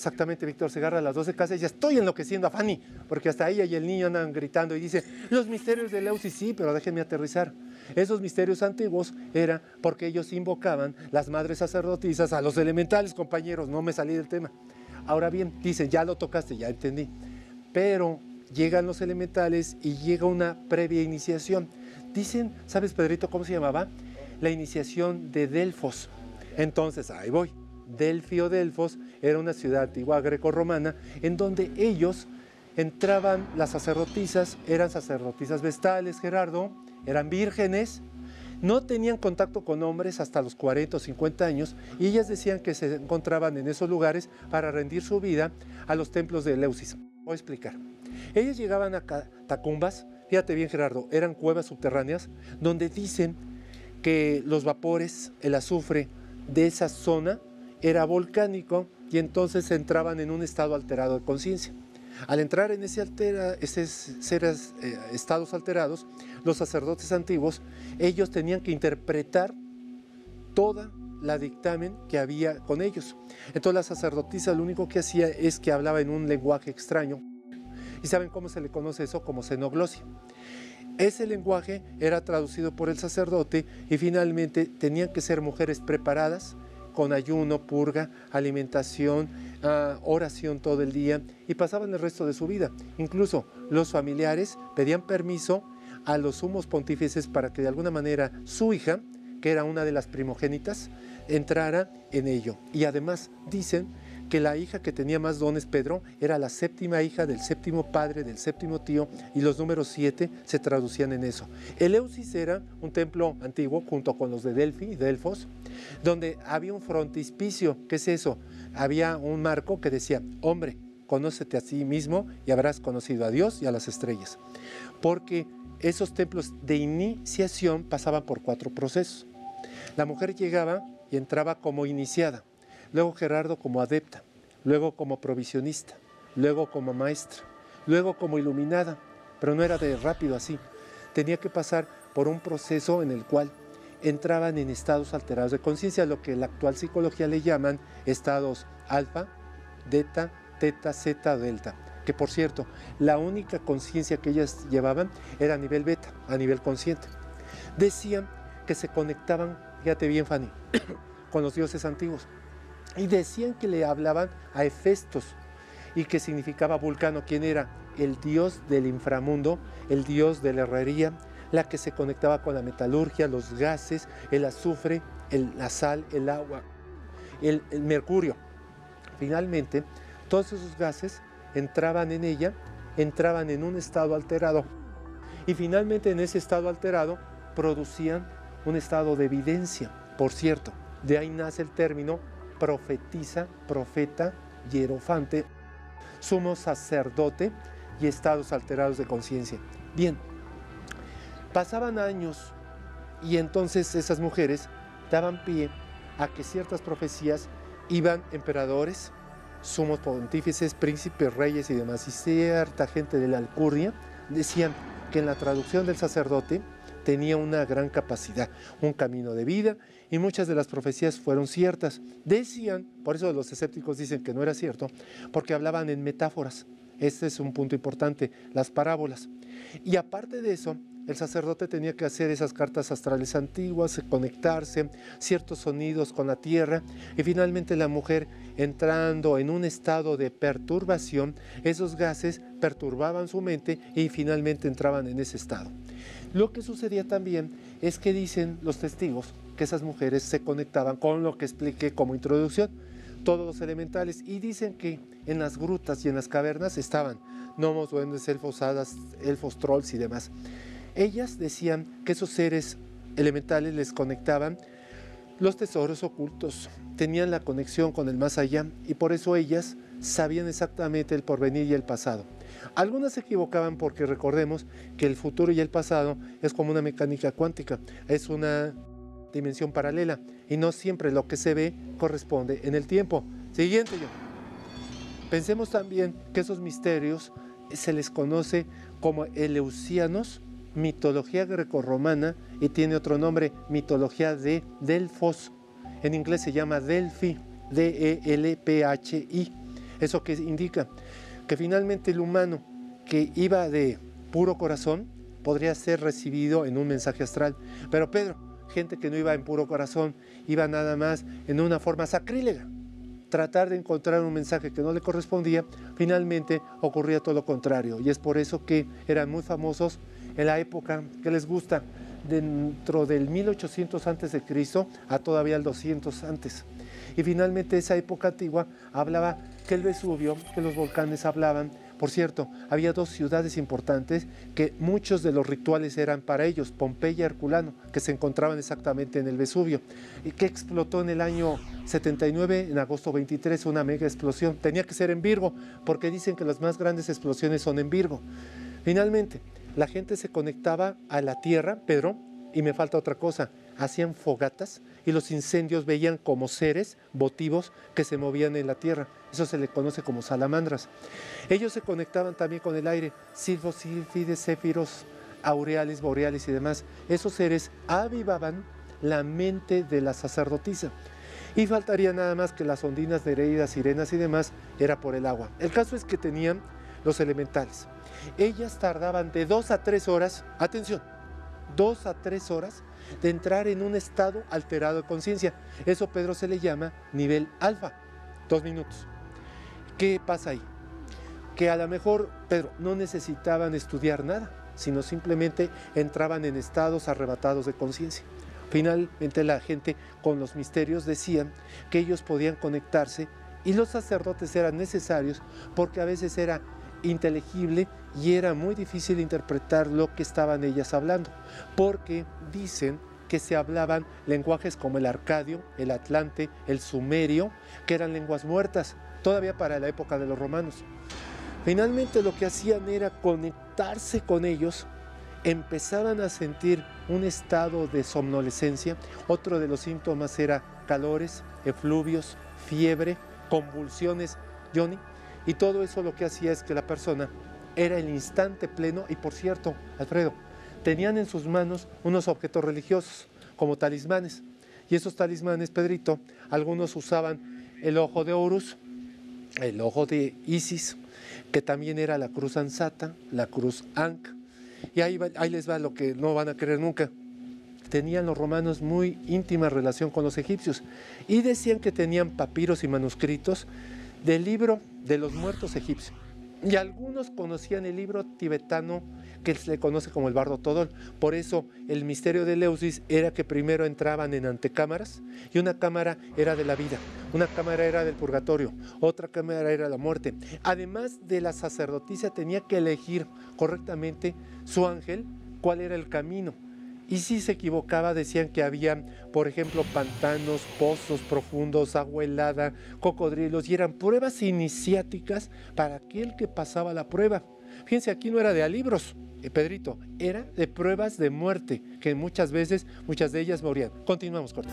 Exactamente, Víctor Segarra, a las 12 casi ya estoy enloqueciendo a Fanny, porque hasta ella y el niño andan gritando y dice, los misterios de Eleusis, sí, pero déjenme aterrizar. Esos misterios antiguos era porque ellos invocaban las madres sacerdotisas a los elementales, compañeros, no me salí del tema. Ahora bien, dicen, ya lo tocaste, ya entendí, pero llegan los elementales y llega una previa iniciación. Dicen, ¿sabes, Pedrito, cómo se llamaba? La iniciación de Delfos. Entonces, ahí voy. Delfi o Delfos era una ciudad antigua grecorromana en donde ellos entraban, las sacerdotisas, eran sacerdotisas vestales, Gerardo, eran vírgenes, no tenían contacto con hombres hasta los 40 o 50 años y ellas decían que se encontraban en esos lugares para rendir su vida a los templos de Eleusis. Voy a explicar. Ellas llegaban a catacumbas, fíjate bien, Gerardo, eran cuevas subterráneas donde dicen que los vapores, el azufre de esa zona era volcánico y entonces entraban en un estado alterado de conciencia. Al entrar en esos estados alterados, los sacerdotes antiguos, ellos tenían que interpretar toda la dictamen que había con ellos. Entonces la sacerdotisa lo único que hacía es que hablaba en un lenguaje extraño. ¿Y saben cómo se le conoce eso? Como xenoglosia. Ese lenguaje era traducido por el sacerdote y finalmente tenían que ser mujeres preparadas, con ayuno, purga, alimentación, oración todo el día y pasaban el resto de su vida. Incluso los familiares pedían permiso a los sumos pontífices para que de alguna manera su hija, que era una de las primogénitas, entrara en ello. Y además dicen que la hija que tenía más dones, Pedro, era la séptima hija del séptimo padre, del séptimo tío, y los números 7 se traducían en eso. Eleusis era un templo antiguo junto con los de Delfi y Delfos, donde había un frontispicio. ¿Qué es eso? Había un marco que decía, hombre, conócete a sí mismo y habrás conocido a Dios y a las estrellas. Porque esos templos de iniciación pasaban por 4 procesos. La mujer llegaba y entraba como iniciada, luego Gerardo como adepta, luego como provisionista, luego como maestra, luego como iluminada, pero no era de rápido así. Tenía que pasar por un proceso en el cual entraban en estados alterados de conciencia, lo que en la actual psicología le llaman estados alfa, beta, teta, zeta, delta. Que por cierto, la única conciencia que ellas llevaban era a nivel beta, a nivel consciente. Decían que se conectaban, fíjate bien, Fanny, con los dioses antiguos. Y decían que le hablaban a Hefestos, y que significaba Vulcano, quien era el dios del inframundo, el dios de la herrería, la que se conectaba con la metalurgia, los gases, el azufre, la sal, el agua, el mercurio. Finalmente, todos esos gases entraban en ella, entraban en un estado alterado, y finalmente en ese estado alterado producían un estado de evidencia. Por cierto, de ahí nace el término profetisa, profeta, hierofante, sumo sacerdote y estados alterados de conciencia. Bien, pasaban años y entonces esas mujeres daban pie a que ciertas profecías iban emperadores, sumos pontífices, príncipes, reyes y demás, y cierta gente de la alcurnia decían que en la traducción del sacerdote tenía una gran capacidad, un camino de vida, y muchas de las profecías fueron ciertas. Decían, por eso los escépticos dicen que no era cierto, porque hablaban en metáforas. Este es un punto importante, las parábolas. Y aparte de eso, el sacerdote tenía que hacer esas cartas astrales antiguas, conectarse, ciertos sonidos con la tierra, y finalmente la mujer, entrando en un estado de perturbación, esos gases perturbaban su mente y finalmente entraban en ese estado. Lo que sucedía también es que dicen los testigos que esas mujeres se conectaban con lo que expliqué como introducción, todos los elementales, y dicen que en las grutas y en las cavernas estaban gnomos, duendes, elfos, hadas, elfos, trolls y demás. Ellas decían que esos seres elementales les conectaban los tesoros ocultos, tenían la conexión con el más allá, y por eso ellas sabían exactamente el porvenir y el pasado. Algunas se equivocaban porque recordemos que el futuro y el pasado es como una mecánica cuántica, es una dimensión paralela y no siempre lo que se ve corresponde en el tiempo. Siguiente, yo. Pensemos también que esos misterios se les conoce como eleusianos, mitología grecorromana, y tiene otro nombre, mitología de Delfos. En inglés se llama Delphi, D-E-L-P-H-I. ¿Eso qué indica? Que finalmente el humano que iba de puro corazón podría ser recibido en un mensaje astral. Pero Pedro, gente que no iba en puro corazón, iba nada más en una forma sacrílega. Tratar de encontrar un mensaje que no le correspondía, finalmente ocurría todo lo contrario. Y es por eso que eran muy famosos en la época que les gusta, dentro del 1800 antes de Cristo a todavía el 200 antes. Y finalmente esa época antigua hablaba que el Vesubio, que los volcanes hablaban. Por cierto, había dos ciudades importantes que muchos de los rituales eran para ellos, Pompeya y Herculano, que se encontraban exactamente en el Vesubio, y que explotó en el año 79, en agosto 23, una mega explosión. Tenía que ser en Virgo, porque dicen que las más grandes explosiones son en Virgo. Finalmente, la gente se conectaba a la tierra, Pedro, y me falta otra cosa, hacían fogatas y los incendios veían como seres votivos que se movían en la tierra. Eso se le conoce como salamandras. Ellos se conectaban también con el aire, silfos, sílfides, céfiros, aureales, boreales y demás. Esos seres avivaban la mente de la sacerdotisa. Y faltaría nada más que las ondinas, nereidas, sirenas y demás, era por el agua. El caso es que tenían los elementales. Ellas tardaban de 2 a 3 horas, atención, 2 a 3 horas de entrar en un estado alterado de conciencia. Eso, Pedro, se le llama nivel alfa, 2 minutos. ¿Qué pasa ahí? Que a lo mejor, Pedro, no necesitaban estudiar nada, sino simplemente entraban en estados arrebatados de conciencia. Finalmente la gente con los misterios decían que ellos podían conectarse y los sacerdotes eran necesarios porque a veces era inteligible y era muy difícil interpretar lo que estaban ellas hablando, porque dicen que se hablaban lenguajes como el arcadio, el atlante, el sumerio, que eran lenguas muertas, todavía para la época de los romanos. Finalmente lo que hacían era conectarse con ellos, empezaban a sentir un estado de somnolencia. Otro de los síntomas era calores, efluvios, fiebre, convulsiones, Johnny, y todo eso lo que hacía es que la persona era el instante pleno. Y por cierto, Alfredo, tenían en sus manos unos objetos religiosos como talismanes, y esos talismanes, Pedrito, algunos usaban el ojo de Horus, el ojo de Isis, que también era la cruz ansata, la cruz Ankh. Y ahí les va lo que no van a creer nunca. Tenían los romanos muy íntima relación con los egipcios y decían que tenían papiros y manuscritos del libro de los muertos egipcios. Y algunos conocían el libro tibetano que se le conoce como el Bardo Todol. Por eso el misterio de Eleusis era que primero entraban en antecámaras, y una cámara era de la vida, una cámara era del purgatorio, otra cámara era la muerte. Además de la sacerdotisa tenía que elegir correctamente su ángel, cuál era el camino. Y si se equivocaba, decían que había, por ejemplo, pantanos, pozos profundos, agua helada, cocodrilos, y eran pruebas iniciáticas para aquel que pasaba la prueba. Fíjense, aquí no era de a libros, Pedrito, era de pruebas de muerte, que muchas veces, muchas de ellas morían. Continuamos, corto.